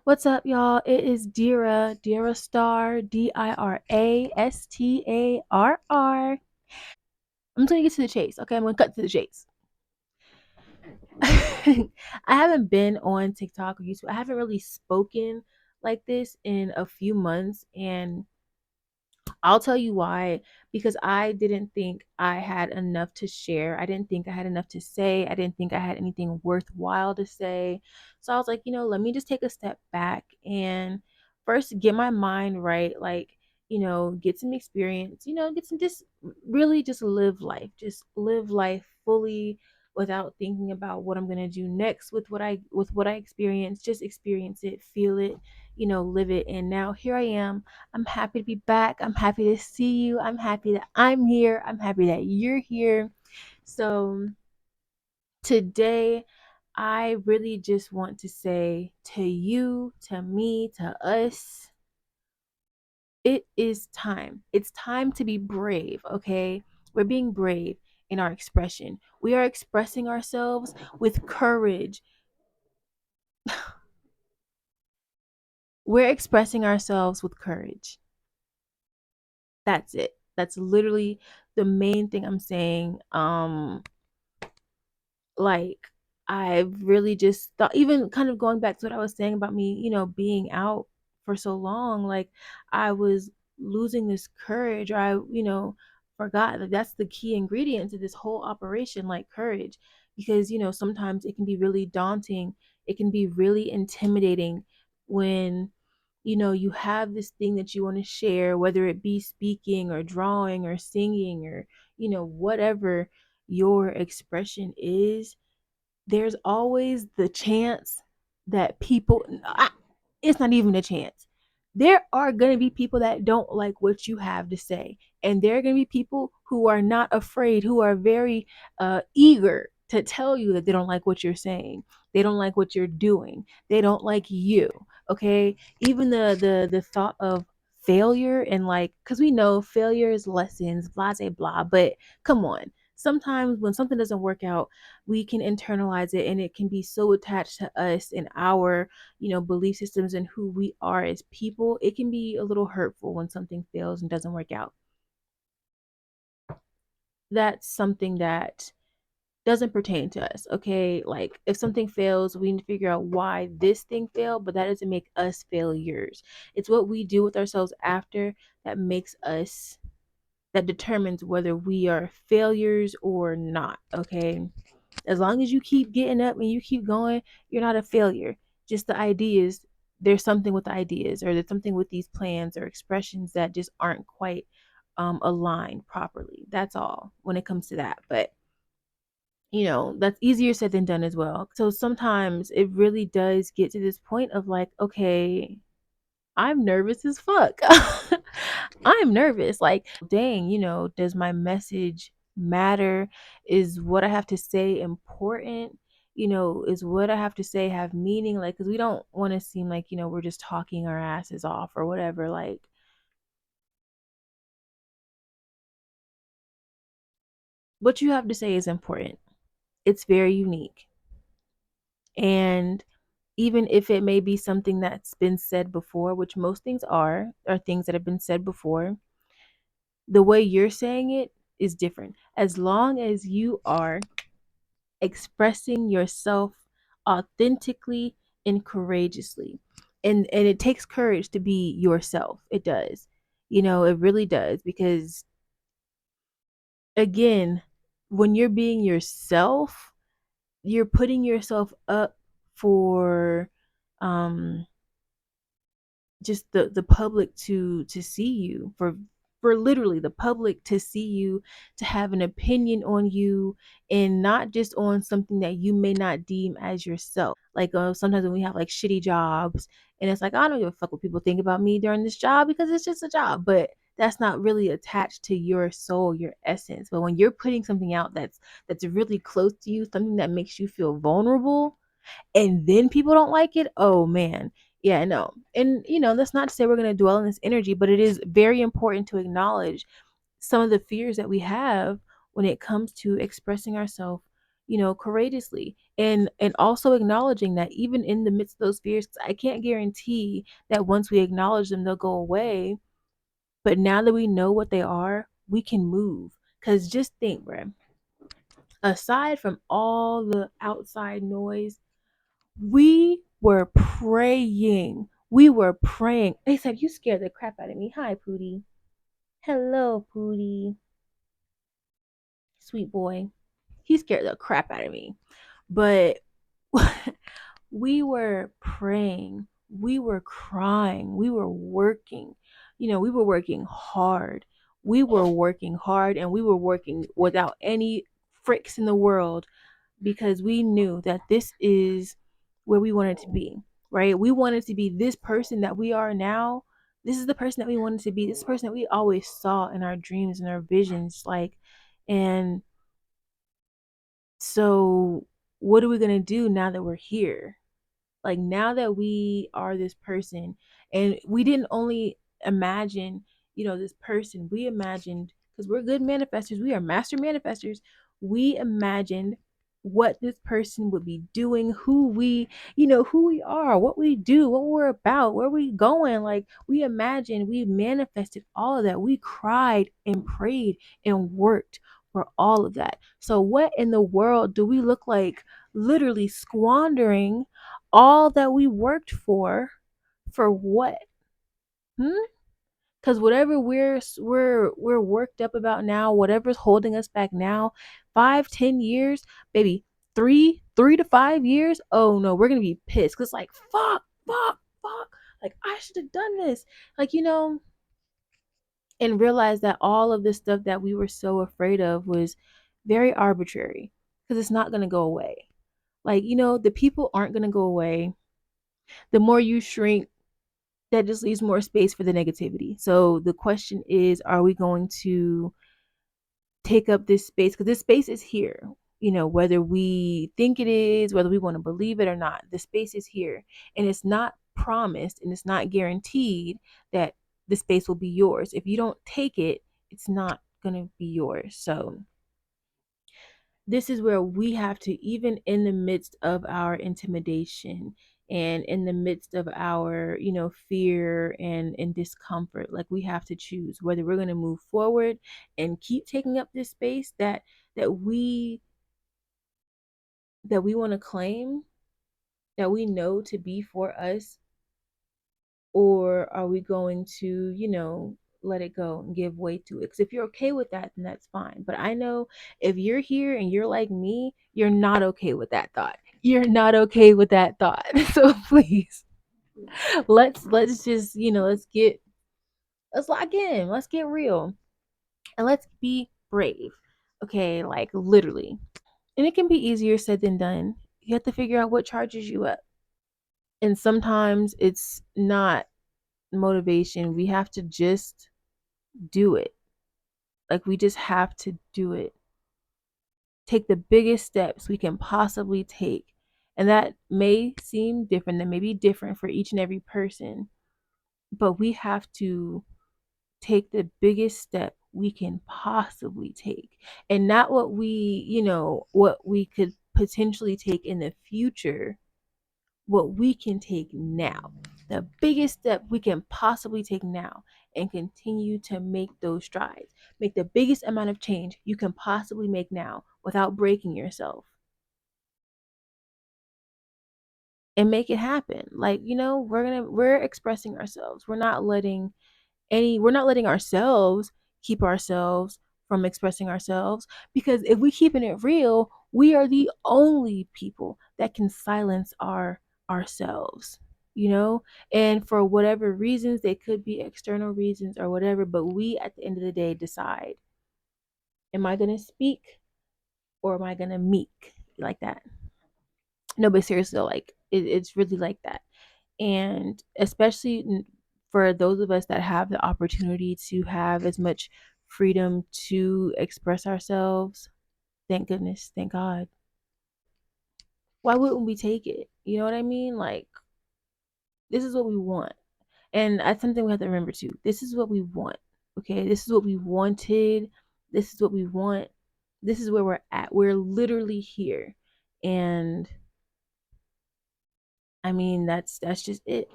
What's up, y'all? It is Dira Star, Dirastarr. I'm just gonna get to the chase, okay? I'm gonna cut to the chase. I haven't been on TikTok or YouTube. I haven't really spoken like this in a few months, and I'll tell you why. Because I didn't think I had enough to share. I didn't think I had enough to say. I didn't think I had anything worthwhile to say. So I was like, let me just take a step back and first get my mind right. Like, get some experience, get some just really just live life. Just live life fully without thinking about what I'm gonna do next with what I experience. Just experience it, feel it, live it. And now here I am. I'm happy to be back. I'm happy to see you. I'm happy that I'm here. I'm happy that you're here. So, today, I really just want to say to you, to me, to us, it is time. It's time to be brave, okay? We're being brave in our expression. We are expressing ourselves with courage. We're expressing ourselves with courage. That's it. That's literally the main thing I'm saying. Like, I've really just thought, even kind of going back to what I was saying about me, being out for so long, like I was losing this courage, or I forgot that that's the key ingredient to this whole operation, like courage. Because, sometimes it can be really daunting, it can be really intimidating when, you have this thing that you want to share, whether it be speaking or drawing or singing or, whatever your expression is. There's always the chance that it's not even a chance. There are going to be people that don't like what you have to say. And there are going to be people who are not afraid, who are very eager to tell you that they don't like what you're saying. They don't like what you're doing. They don't like you. Okay. Even the thought of failure, and like, because we know failure is lessons, blah, blah, blah. But come on. Sometimes when something doesn't work out, we can internalize it, and it can be so attached to us and our belief systems and who we are as people. It can be a little hurtful when something fails and doesn't work out. That's something that doesn't pertain to us. Okay, like if something fails, we need to figure out why this thing failed, but that doesn't make us failures. It's what we do with ourselves after that makes us, that determines whether we are failures or not. Okay, as long as you keep getting up and you keep going, you're not a failure. Just the ideas, there's something with the ideas, or there's something with these plans or expressions that just aren't quite aligned properly. That's all when it comes to that. But that's easier said than done as well. So sometimes it really does get to this point of like, okay, I'm nervous as fuck. I'm nervous. Like, dang, does my message matter? Is what I have to say important? Is what I have to say have meaning? Like, because we don't want to seem like, we're just talking our asses off or whatever. Like, what you have to say is important. It's very unique. And even if it may be something that's been said before, which most things are things that have been said before, the way you're saying it is different. As long as you are expressing yourself authentically and courageously. And it takes courage to be yourself. It does. It really does, because again, when you're being yourself, you're putting yourself up for um just the public to see you, for literally the public to see you, to have an opinion on you, and not just on something that you may not deem as yourself. Like, sometimes when we have like shitty jobs, and it's like, I don't give a fuck what people think about me during this job, because it's just a job. But that's not really attached to your soul, your essence. But when you're putting something out that's really close to you, something that makes you feel vulnerable, and then people don't like it, oh man. Yeah, no. And that's not to say we're going to dwell in this energy, but it is very important to acknowledge some of the fears that we have when it comes to expressing ourselves, courageously, and also acknowledging that even in the midst of those fears, 'cause I can't guarantee that once we acknowledge them they'll go away, but now that we know what they are, we can move. Because just think, bruh, aside from all the outside noise, we were praying. We were praying. They said, "You scared the crap out of me." Hi, Pootie. Hello, Pootie. Sweet boy. He scared the crap out of me. But we were praying. We were crying. We were working. We were working hard. We were working hard, and we were working without any fricks in the world, because we knew that this is where we wanted to be, right? We wanted to be this person that we are now. This is the person that we wanted to be. This person that we always saw in our dreams and our visions. And so, what are we going to do now that we're here? Like, now that we are this person, and we didn't only imagine, this person, we imagined, because we're good manifestors, we are master manifestors, we imagined what this person would be doing, who we are, what we do, what we're about, where we going. Like, we imagined, we manifested all of that. We cried and prayed and worked for all of that. So what in the world do we look like, literally squandering all that we worked for what? Because whatever we're worked up about now, whatever's holding us back now, 5-10 years, baby, 3 to 5 years, oh no, we're gonna be pissed. Because, like, fuck, like, I should have done this, like, and realize that all of this stuff that we were so afraid of was very arbitrary, because it's not gonna go away. Like, the people aren't gonna go away. The more you shrink, that just leaves more space for the negativity. So the question is, are we going to take up this space? Because this space is here, whether we think it is, whether we want to believe it or not, the space is here. And it's not promised and it's not guaranteed that the space will be yours. If you don't take it, it's not going to be yours. So this is where we have to, even in the midst of our intimidation and in the midst of our fear and discomfort, like, we have to choose whether we're going to move forward and keep taking up this space that we that we want to claim, that we know to be for us, or are we going to let it go and give way to it? Because if you're okay with that, then that's fine. But I know if you're here and you're like me, you're not okay with that thought. You're not okay with that thought. So please, let's just let's lock in, let's get real, and let's be brave. Okay, like, literally. And it can be easier said than done. You have to figure out what charges you up, and sometimes it's not motivation. We have to just do it. Like, we just have to do it. Take the biggest steps we can possibly take. And that may seem different, that may be different for each and every person, but we have to take the biggest step we can possibly take. And not what we could potentially take in the future, what we can take now. The biggest step we can possibly take now, and continue to make those strides. Make the biggest amount of change you can possibly make now without breaking yourself, and make it happen. Like, we're expressing ourselves. We're not letting ourselves keep ourselves from expressing ourselves, because if we keeping it real, we are the only people that can silence ourselves, and for whatever reasons, they could be external reasons or whatever, but we, at the end of the day, decide, am I going to speak, or am I going to meek, like that? No, but seriously though, like, it's really like that. And especially for those of us that have the opportunity to have as much freedom to express ourselves, thank goodness, thank God. Why wouldn't we take it? You know what I mean? Like, this is what we want. And that's something we have to remember too. This is what we want. Okay, this is what we wanted. This is what we want. This is where we're at. We're literally here. And I mean, that's just it.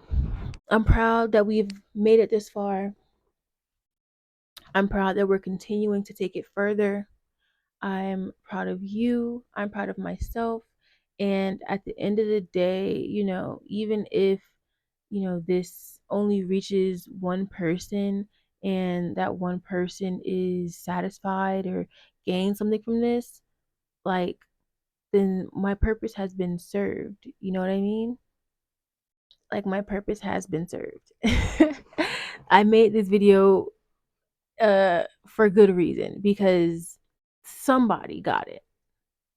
I'm proud that we've made it this far. I'm proud that we're continuing to take it further. I'm proud of you. I'm proud of myself. And at the end of the day, even if, this only reaches one person and that one person is satisfied or gains something from this, like, then my purpose has been served. You know what I mean? Like, my purpose has been served. I made this video for good reason, because somebody got it.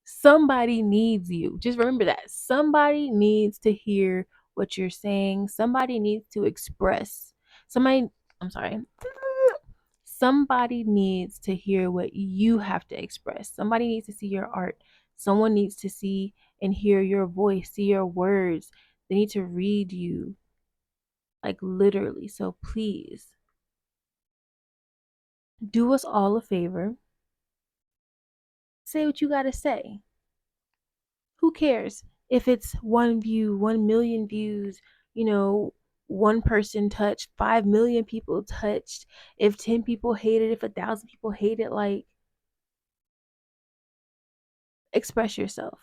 Somebody needs you. Just remember that. Somebody needs to hear what you're saying. Somebody needs to express. Somebody, I'm sorry. Somebody needs to hear what you have to express. Somebody needs to see your art. Someone needs to see and hear your voice, see your words. They need to read you, like, literally. So please do us all a favor. Say what you got to say. Who cares if it's one view, 1 million views, you know, one person touched, 5 million people touched, if 10 people hate it, if 1,000 people hate it, like, express yourself.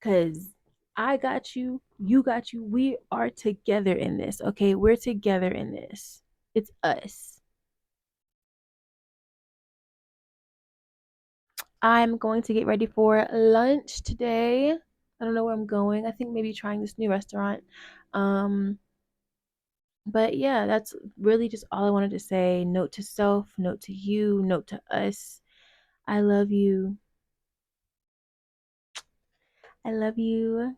Because I got you got you. We are together in this, okay? We're together in this. It's us. I'm going to get ready for lunch today. I don't know where I'm going. I think maybe trying this new restaurant. Um, But yeah, that's really just all I wanted to say. Note to self, note to you, note to us. I love you. I love you.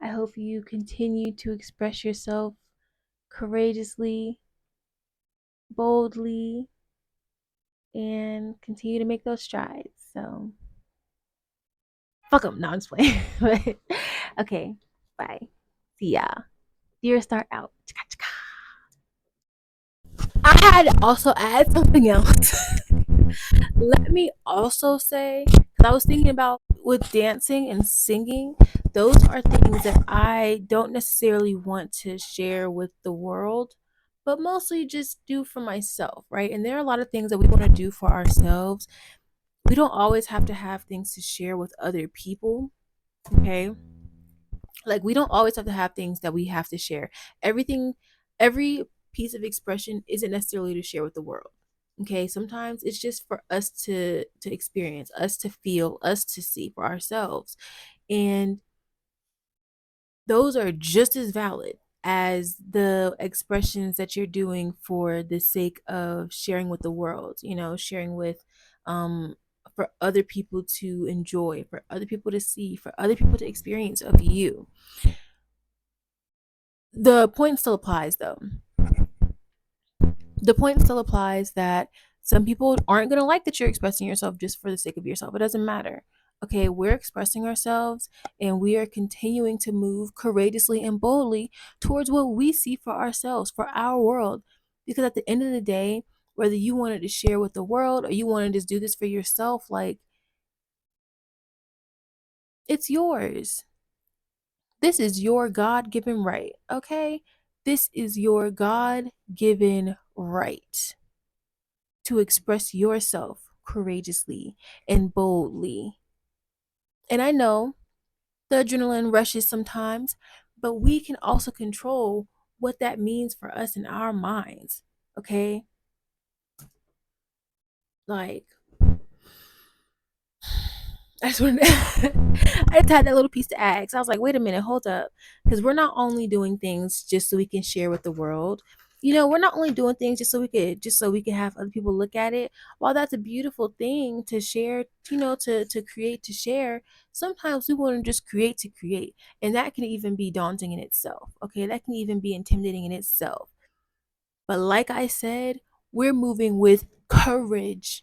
I hope you continue to express yourself courageously, boldly, and continue to make those strides. So, fuck them. No, I'm just playing. But, okay, bye. See ya. Dear Star out. I had also add something else. Let me also say, because I was thinking about with dancing and singing, those are things that I don't necessarily want to share with the world, but mostly just do for myself, right? And there are a lot of things that we want to do for ourselves. We don't always have to have things to share with other people, okay? Like, we don't always have to have things that we have to share. Everything, every piece of expression isn't necessarily to share with the world. Okay, sometimes it's just for us to experience, us to feel, us to see for ourselves. And those are just as valid as the expressions that you're doing for the sake of sharing with the world, sharing with um for other people to enjoy, for other people to see, for other people to experience of you. The point still applies, though. The point still applies that some people aren't going to like that you're expressing yourself just for the sake of yourself. It doesn't matter. Okay, we're expressing ourselves and we are continuing to move courageously and boldly towards what we see for ourselves, for our world. Because at the end of the day, whether you wanted to share with the world or you want to just do this for yourself, like, it's yours. This is your God given right, okay? This is your God given right to express yourself courageously and boldly. And I know the adrenaline rushes sometimes, but we can also control what that means for us in our minds, okay? Like, I just wanted I just had that little piece to add. I was like, wait a minute, hold up. Because we're not only doing things just so we can share with the world. We're not only doing things just so we can have other people look at it. While that's a beautiful thing to share, to create, to share, sometimes we want to just create to create. And that can even be daunting in itself. Okay. That can even be intimidating in itself. But like I said, we're moving with courage.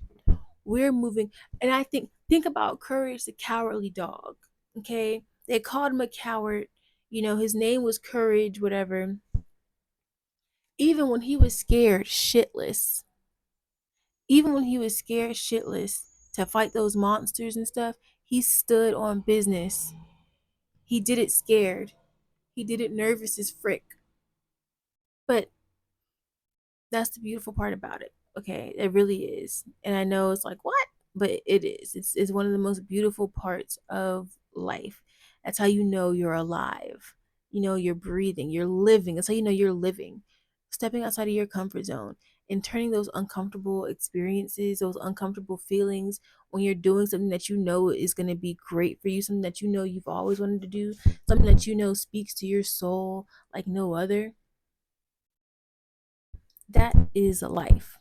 We're moving. And I think about Courage the Cowardly Dog. Okay, they called him a coward. His name was Courage, whatever. Even when he was scared shitless, Even when he was scared shitless to fight those monsters and stuff, he stood on business. He did it scared. He did it nervous as frick. But that's the beautiful part about it. Okay, it really is. And I know it's like, what? But it is. It's one of the most beautiful parts of life. That's how you know you're alive. You know you're breathing, you're living. That's how you know you're living. Stepping outside of your comfort zone and turning those uncomfortable experiences, those uncomfortable feelings when you're doing something that you know is going to be great for you, something that you know you've always wanted to do, something that you know speaks to your soul like no other. That is life.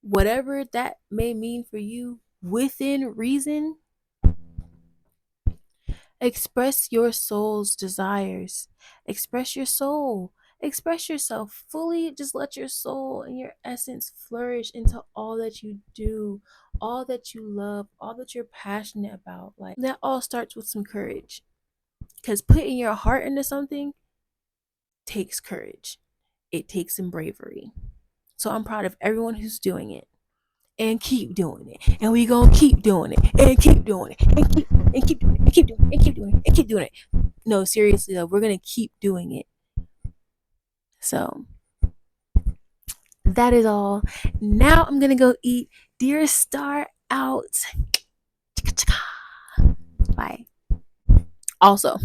Whatever that may mean for you within reason, express your soul's desires. Express your soul. Express yourself fully. Just let your soul and your essence flourish into all that you do, all that you love, all that you're passionate about. Like, that all starts with some courage. Because putting your heart into something takes courage, it takes some bravery. So I'm proud of everyone who's doing it. And keep doing it. And we gonna keep doing it. And keep doing it. And keep doing it. And keep doing it. And keep doing it. And keep doing it. No, seriously though, we're gonna keep doing it. So that is all. Now I'm gonna go eat. Dear Star out. Bye. Also,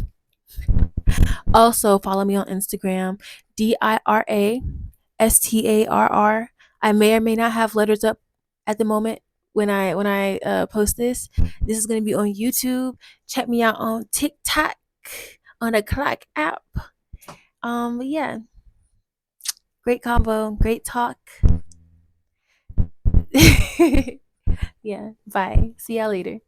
follow me on Instagram, DIRASTARR. I may or may not have letters up at the moment when I post this. This is gonna be on YouTube. Check me out on TikTok, on the Clock app. But yeah, great combo, great talk. Yeah, bye. See y'all later.